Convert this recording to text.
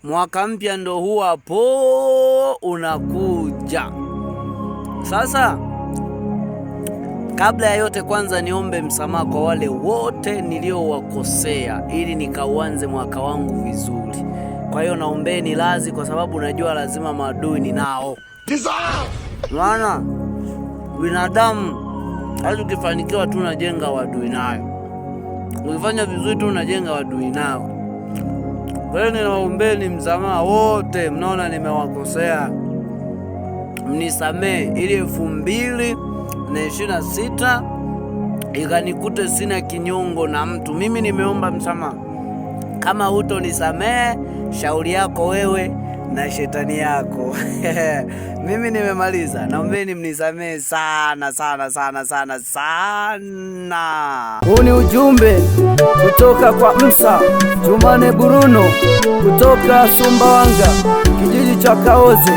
Mwaka mpya ndo huu hapo unakuja. Sasa kabla ya yote, kwanza niombe msamaha kwa wale wote niliowakosea ili nikauanze mwaka wangu vizuri. Kwa hiyo naombeni radhi, kwa sababu najua lazima maadui ninao. Maana binadamu hata ukifanikiwa tu unajenga wadui nayo, ukifanya vizuri tu unajenga wadui nao. Kwa hiyo ninaombeni msamaha wote mnaona nimewakosea, mnisamee ili 2026 ikanikute sina kinyongo na mtu. Mimi nimeomba msamaha. Kama hutonisamee, shauri yako wewe na shetani yako. Mimi nimemaliza. Naombeni mnisamee sana sana sana sana sana. Huu ni ujumbe kutoka kwa Msa Jumane Bruno kutoka Sumbawanga, kijiji cha Kaoze.